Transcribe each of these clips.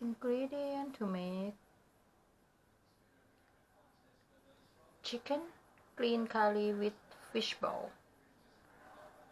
ingredient to make chicken green curry with fish ball.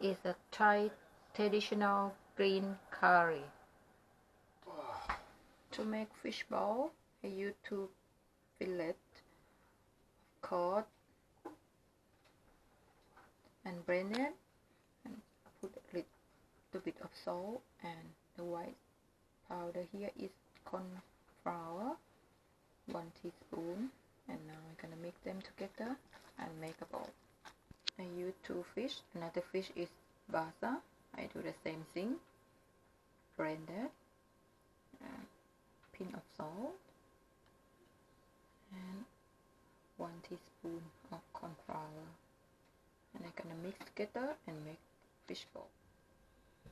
Is a Thai traditional green curry. To make fish ball, I use 2 fillets cod and blend it, and put a little bit of salt, and the white powder here is corn flour, 1 teaspoon, and now I'm gonna mix them together and make a ball. I use 2 fish. Another fish is basa. I do the same thing. Blend it, pinch of salt, and 1 teaspoon of corn flour, and I'm gonna mix together and make fish ball.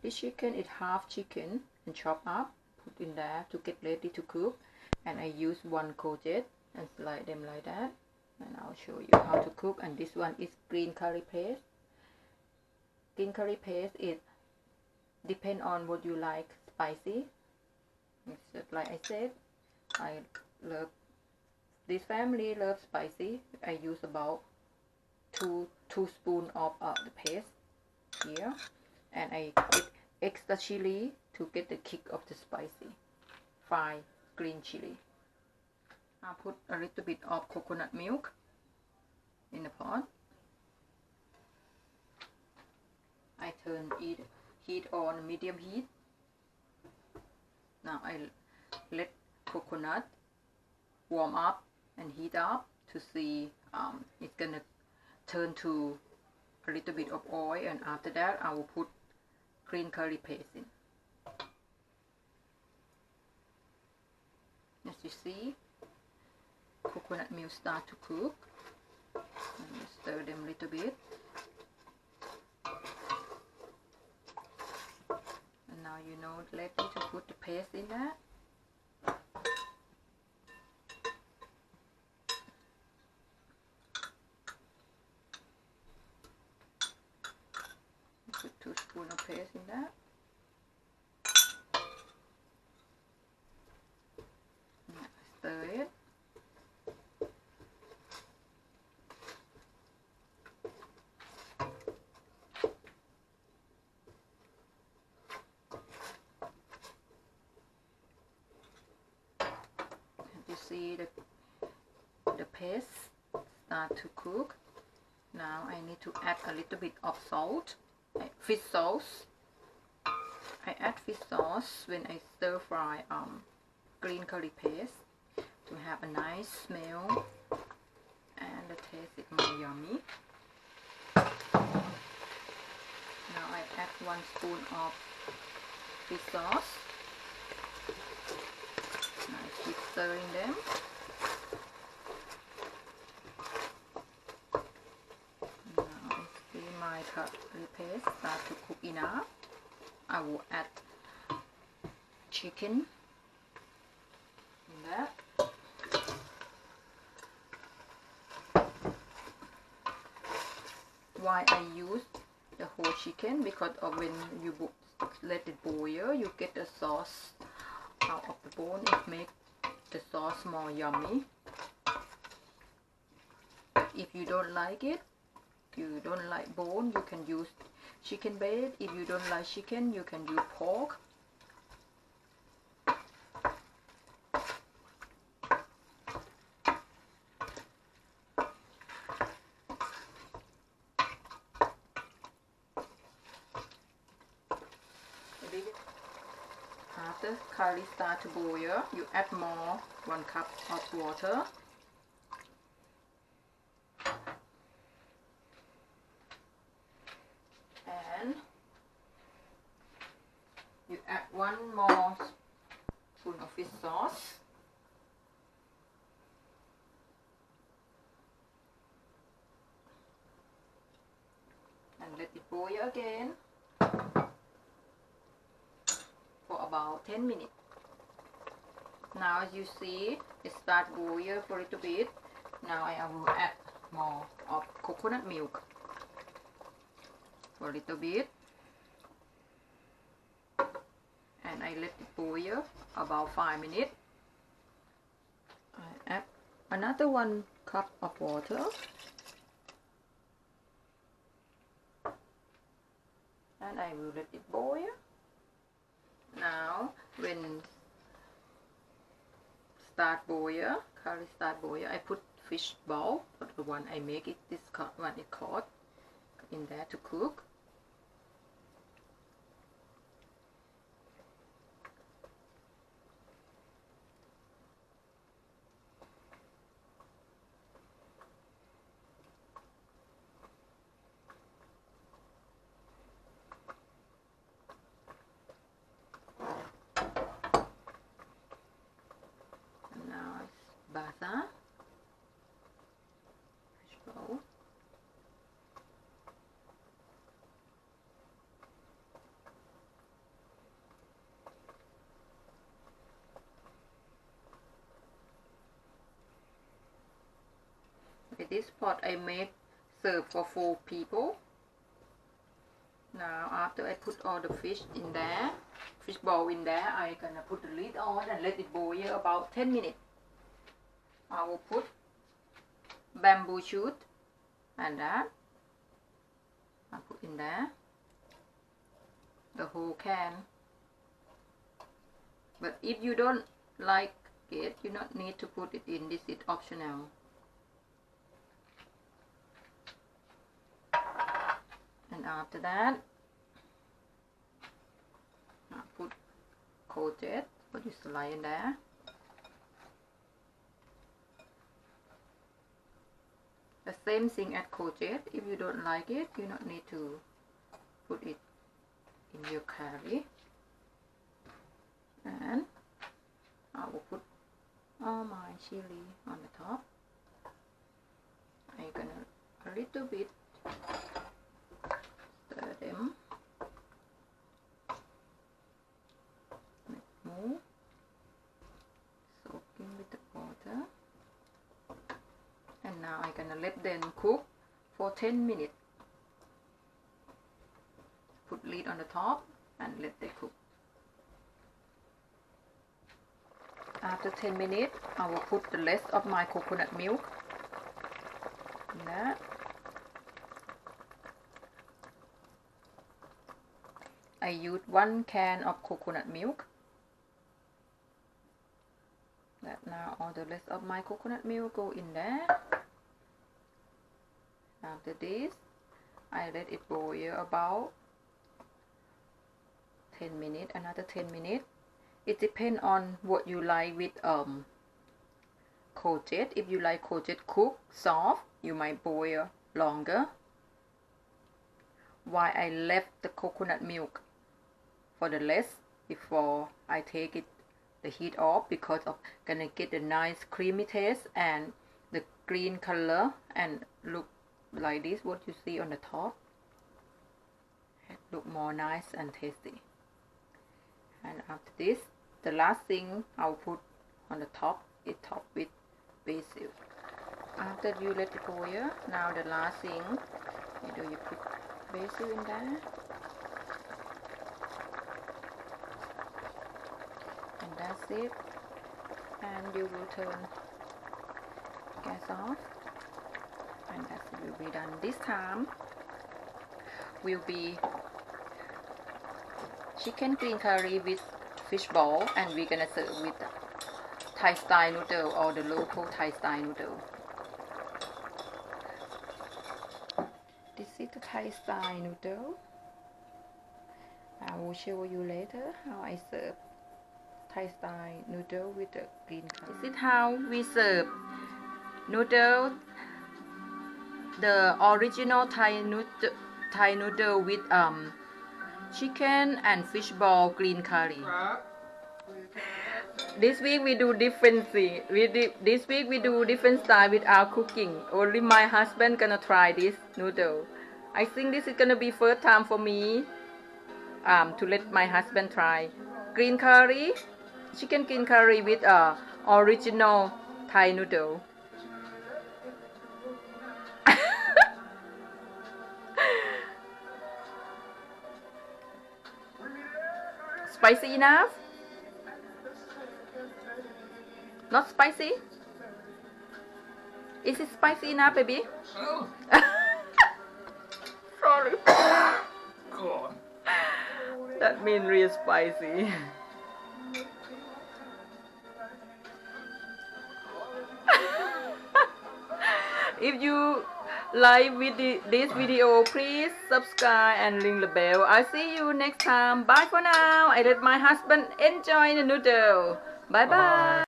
This chicken is half chicken and chop up, put in there to get ready to cook, and I use 1 courgette and slide them like that, and I'll show you how to cook. And this one is green curry paste. Green curry paste is depend on what you like spicy. It's just like I said, this family loves spicy. I use about two spoons of the paste here, and I get extra chili to get the kick of the spicy. 5 green chili. I'll put a little bit of coconut milk in the pot. I turn heat on medium heat. Now I let coconut warm up and heat up to see it's gonna turn to a little bit of oil, and after that I will put green curry paste in. As you see, coconut milk start to cook, and you stir them a little bit, and now you know ready to put the paste in there. Put 2 spoons of paste in there. Stir it. You see the paste start to cook. Now I need to add a little bit of salt, fish sauce. I add fish sauce when I stir fry green curry paste to have a nice smell and the taste is more yummy. Now I add 1 spoon of fish sauce. I keep stirring them. Now I see my curry paste start to cook enough. I will add chicken in that. Why I use the whole chicken? Because of when you let it boil, you get the sauce out of the bone. It makes the sauce more yummy. But if you don't like it, you don't like bone, you can use chicken breast. If you don't like chicken, you can use pork. After curry start to boil, you add more 1 cup of water. And you add 1 more spoon of fish sauce. And let it boil again for about 10 minutes. Now as you see, it start boil for a little bit. Now I will add more of coconut milk for a little bit, and I I let it boil about 5 minutes. I add another 1 cup of water. And I will let it boil. Now, when start boil, curry start boil, I put fish ball, but the one I make it, this one is caught in there to cook. Basa fish bowl. With this pot I made serve for 4 people. Now after I put all the fish in there, fish bowl in there, I gonna put the lid on and let it boil about 10 minutes. I will put bamboo shoot and that I put in there, the whole can. But if you don't like it, you don't need to put it in. This is optional. And after that, I put courgette, put this lie in there. The same thing as courgette. If you don't like it, you don't need to put it in your curry. And I will put all my chili on the top. I'm gonna a little bit stir them. Move, soaking with the water. And now I'm gonna let them cook for 10 minutes. Put lid on the top and let them cook. After 10 minutes, I will put the rest of my coconut milk in that. I use 1 can of coconut milk. That now all the rest of my coconut milk go in there. After this, I let it boil about 10 minutes, another 10 minutes. It depends on what you like with courgette. If you like courgette cooked soft, you might boil longer. Why I left the coconut milk for the rest before I take it the heat off, because of gonna get a nice creamy taste and the green color and look like this, what you see on the top. It look more nice and tasty. And after this, the last thing I'll put on the top is topped with basil. After you let it boil, now the last thing you put basil in there. And that's it. And you will turn gas off. And that will be done. This time will be chicken green curry with fish ball, and we're gonna serve with Thai style noodle or the local Thai style noodle. This is the Thai style noodle. I will show you later how I serve Thai style noodle with the green curry. This is how we serve noodle, the original Thai noodle with chicken and fish ball green curry. This week we do different thing. This week we do different style with our cooking. Only my husband gonna try this noodle. I think this is gonna be first time for me to let my husband try green curry, chicken green curry with original Thai noodle. Spicy enough? Not spicy? Is it spicy enough, baby? Oh, Sorry. God. That means real spicy. If you like this video, please subscribe and ring the bell. I'll see you next time. Bye for now. I let my husband enjoy the noodle. Bye bye.